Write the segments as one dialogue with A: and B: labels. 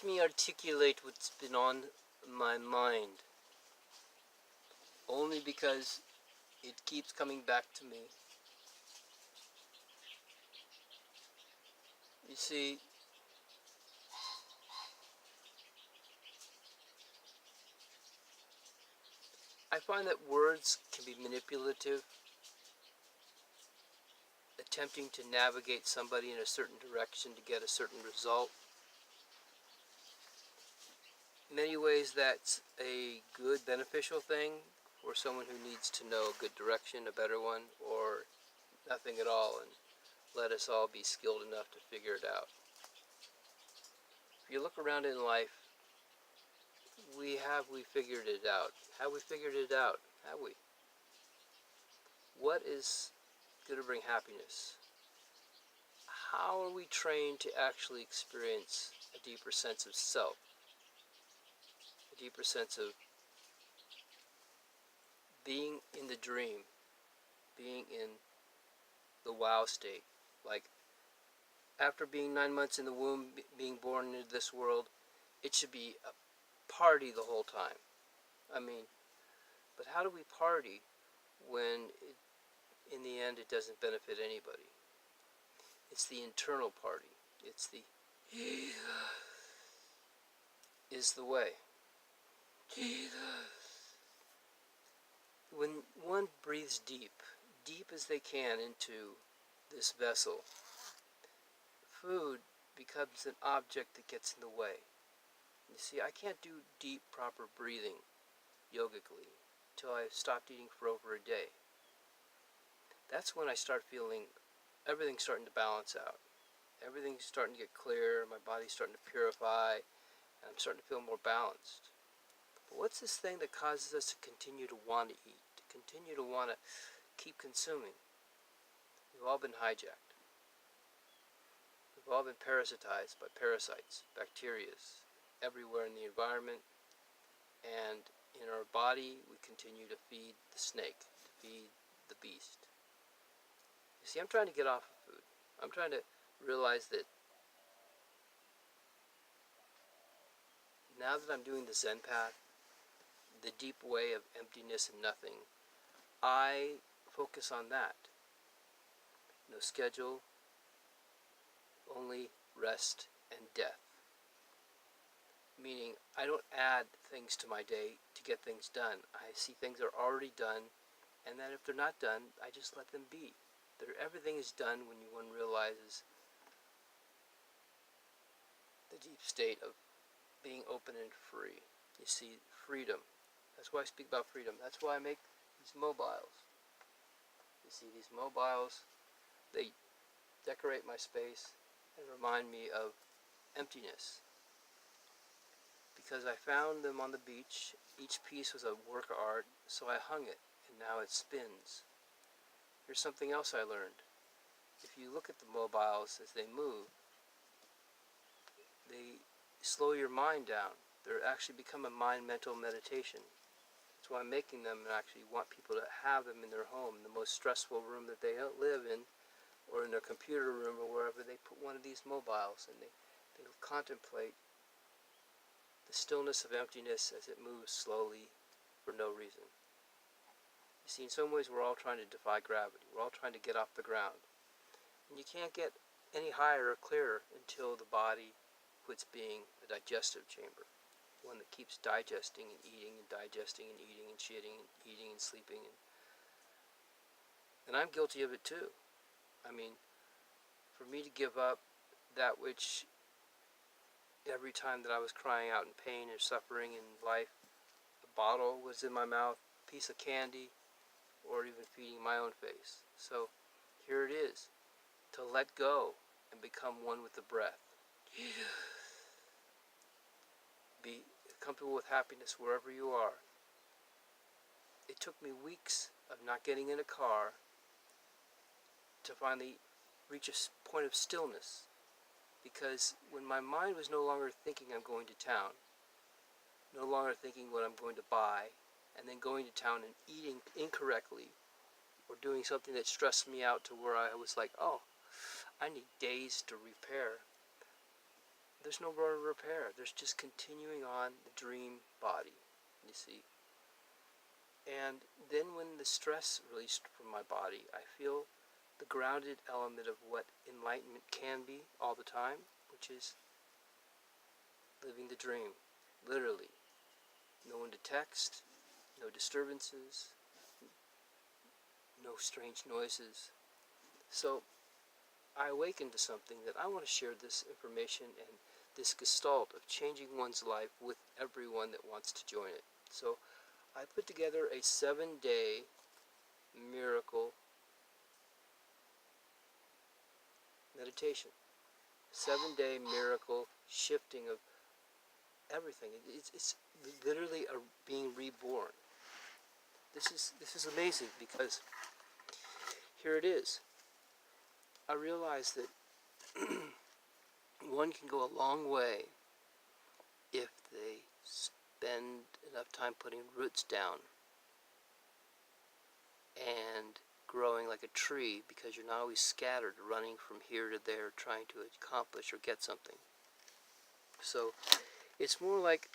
A: me articulate what's been on my mind, only because it keeps coming back to me. You see, I find that words can be manipulative, attempting to navigate somebody in a certain direction to get a certain result. In many ways, that's a good, beneficial thing for someone who needs to know a good direction, a better one, or nothing at all, and let us all be skilled enough to figure it out. If you look around in life, we figured it out? Have we figured it out? Have we? What is going to bring happiness? How are we trained to actually experience a deeper sense of self? A deeper sense of being in the dream, being in the wow state. Like, after being 9 months in the womb, being born into this world, it should be a party the whole time. I mean, but how do we party when in the end it doesn't benefit anybody? It's the internal party. It's the is the way. When one breathes deep, deep as they can into this vessel, food becomes an object that gets in the way. You see, I can't do deep, proper breathing yogically until I've stopped eating for over a day. That's when I start feeling everything's starting to balance out. Everything's starting to get clear, my body's starting to purify, and I'm starting to feel more balanced. But what's this thing that causes us to continue to want to eat, to continue to want to keep consuming? We've all been hijacked. We've all been parasitized by parasites, bacteria, everywhere in the environment, and in our body we continue to feed the snake, to feed the beast. You see, I'm trying to get off of food. I'm trying to realize that now that I'm doing the Zen path, the deep way of emptiness and nothing, I focus on that. No schedule, only rest and death. Meaning, I don't add things to my day to get things done. I see things are already done, and then if they're not done, I just let them be. Everything is done when one realizes the deep state of being open and free. You see, freedom. That's why I speak about freedom. That's why I make these mobiles. You see, these mobiles, they decorate my space and remind me of emptiness. Because I found them on the beach. Each piece was a work of art, so I hung it, and now it spins. Here's something else I learned. If you look at the mobiles as they move, they slow your mind down. They actually become a mind-mental meditation. That's why I'm making them and actually want people to have them in their home, the most stressful room that they live in, or in their computer room or wherever. They put one of these mobiles and they contemplate the stillness of emptiness as it moves slowly for no reason. You see, in some ways we're all trying to defy gravity. We're all trying to get off the ground. And you can't get any higher or clearer until the body quits being a digestive chamber. One that keeps digesting and eating and digesting and eating and shitting and eating and sleeping. And I'm guilty of it too. I mean, for me to give up that which every time that I was crying out in pain or suffering in life, a bottle was in my mouth, a piece of candy, or even feeding my own face. So here it is, to let go and become one with the breath. Be comfortable with happiness wherever you are. It took me weeks of not getting in a car to finally reach a point of stillness. Because when my mind was no longer thinking I'm going to town, no longer thinking what I'm going to buy, and then going to town and eating incorrectly, or doing something that stressed me out to where I was like, oh, I need days to repair. there's no more repair. There's just continuing on the dream body, you see. And then when the stress released from my body, I feel the grounded element of what enlightenment can be all the time, which is living the dream, literally. No one to text, no disturbances, no strange noises. So I awakened to something that I want to share this information and this gestalt of changing one's life with everyone that wants to join it. So I put together a 7-day miracle meditation. 7-day miracle shifting of everything. It's literally being reborn. This is amazing because here it is. I realize that one can go a long way if they spend enough time putting roots down and growing like a tree, because you're not always scattered, running from here to there, trying to accomplish or get something. So it's more like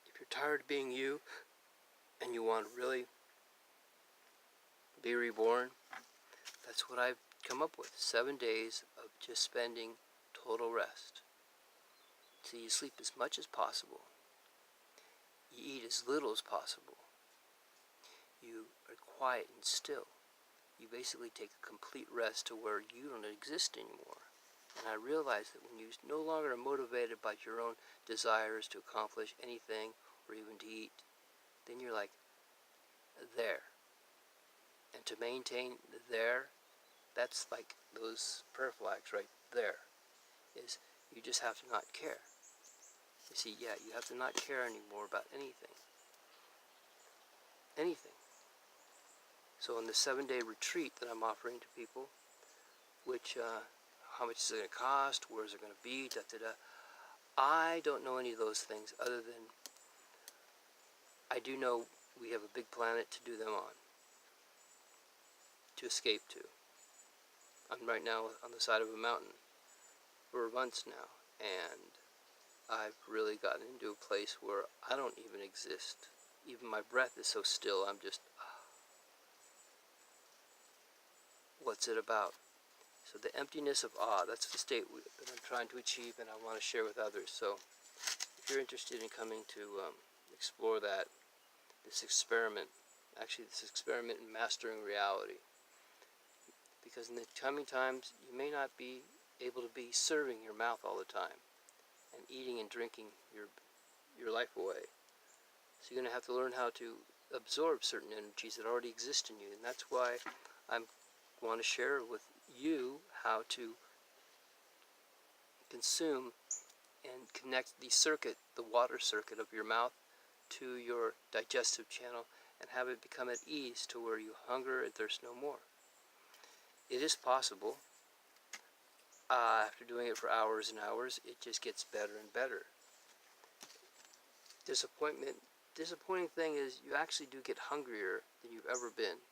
A: if you're tired of being you and you want to really be reborn, that's what I've come up with. 7 days of just spending total rest. So you sleep as much as possible. You eat as little as possible. You are quiet and still. You basically take a complete rest to where you don't exist anymore. And I realize that when you no longer are motivated by your own desires to accomplish anything or even to eat, then you're like there. And to maintain there, that's like those prayer flags right there, is you just have to not care. You see, yeah, you have to not care anymore about anything. Anything. So in the 7-day retreat that I'm offering to people, which, how much is it going to cost, where is it going to be, da-da-da, I don't know any of those things other than I do know we have a big planet to do them on, to escape to. I'm right now on the side of a mountain for months now, and I've really gotten into a place where I don't even exist. Even my breath is so still, I'm just, what's it about? So the emptiness of awe, that's the state that I'm trying to achieve and I want to share with others. So if you're interested in coming to explore that, this experiment in mastering reality, because in the coming times you may not be able to be serving your mouth all the time and eating and drinking your life away. So you're going to have to learn how to absorb certain energies that already exist in you, and that's why I want to share with you how to consume and connect the water circuit of your mouth to your digestive channel and have it become at ease to where you hunger and thirst no more. It is possible. After doing it for hours and hours, it just gets better and better. Disappointing thing is you actually do get hungrier than you've ever been.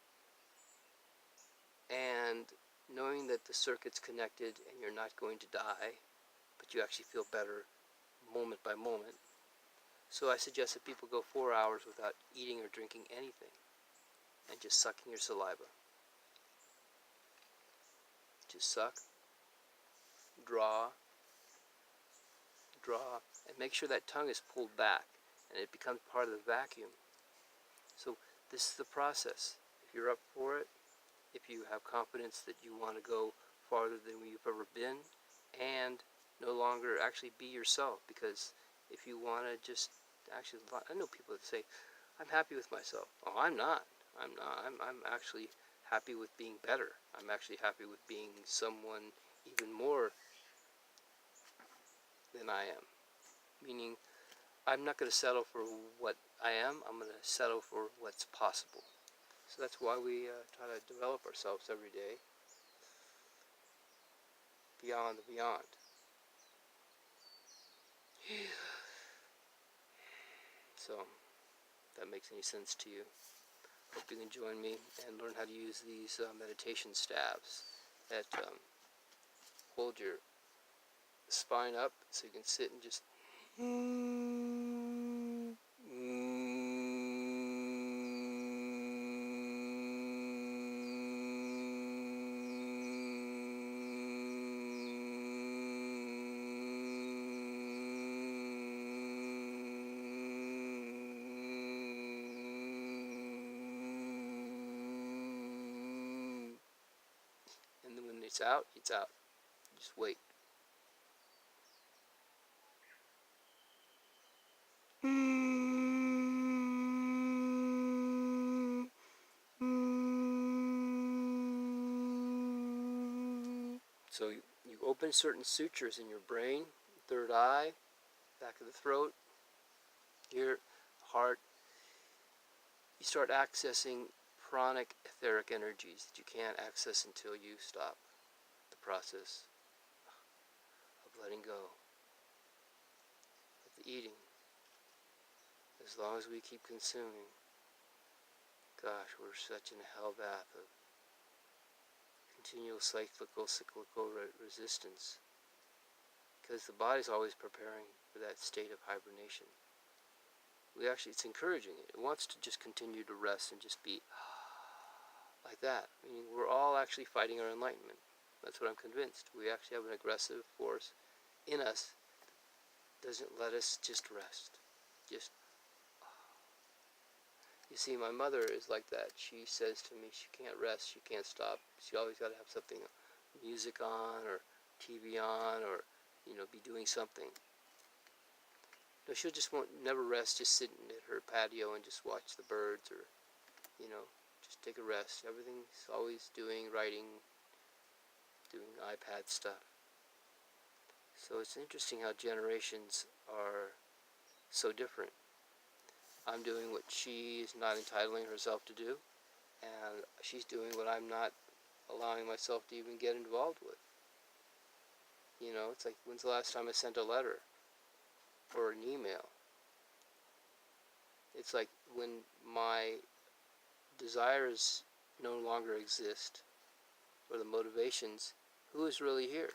A: And knowing that the circuit's connected and you're not going to die, but you actually feel better moment by moment. So I suggest that people go 4 hours without eating or drinking anything and just sucking your saliva. Just suck, draw, and make sure that tongue is pulled back and it becomes part of the vacuum. So this is the process. If you're up for it, if you have confidence that you want to go farther than you've ever been and no longer actually be yourself, because if you want to just actually, I know people that say, I'm happy with myself. Oh, I'm not. I'm actually happy with being better. I'm actually happy with being someone even more than I am. Meaning, I'm not going to settle for what I am. I'm going to settle for what's possible. So that's why we try to develop ourselves every day beyond the beyond. So, if that makes any sense to you, hope you can join me and learn how to use these meditation staves that hold your the spine up so you can sit and just and then when it's out, it's out. Just wait. So you open certain sutures in your brain, third eye, back of the throat, ear, heart. You start accessing pranic etheric energies that you can't access until you stop the process of letting go, of the eating. As long as we keep consuming, gosh, we're such in a hell bath of continual cyclical resistance, because the body's always preparing for that state of hibernation. It's encouraging it. It wants to just continue to rest and just be like that. Meaning we're all actually fighting our enlightenment. That's what I'm convinced. We actually have an aggressive force in us that doesn't let us just rest. You see, my mother is like that. She says to me she can't rest, she can't stop. She always got to have something, music on or TV on, or be doing something. No, she'll just never rest, just sit at her patio and just watch the birds, or just take a rest. Everything's always doing, writing, doing iPad stuff. So it's interesting how generations are so different. I'm doing what she is not entitling herself to do, and she's doing what I'm not allowing myself to even get involved with. It's like, when's the last time I sent a letter or an email? It's like when my desires no longer exist, or the motivations, who is really here?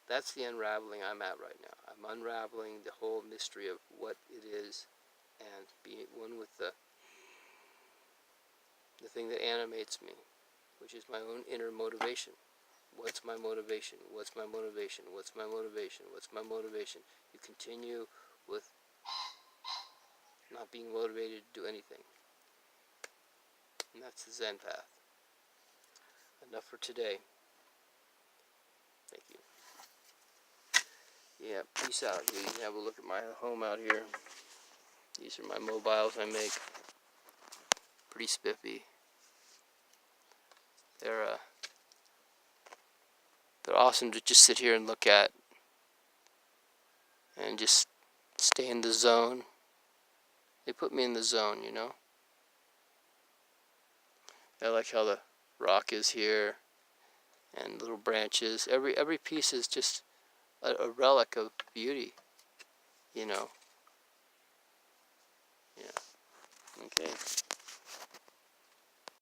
A: That's the unraveling I'm at right now. I'm unraveling the whole mystery of what it is, and being one with the thing that animates me, which is my own inner motivation. What's my motivation? What's my motivation? What's my motivation? What's my motivation? You continue with not being motivated to do anything. And that's the Zen path. Enough for today. Thank you. Yeah, peace out. You can have a look at my home out here. These are my mobiles I make. Pretty spiffy. They're awesome to just sit here and look at, and just stay in the zone. They put me in the zone, I like how the rock is here, and little branches. Every piece is just a relic of beauty, Yeah. Okay.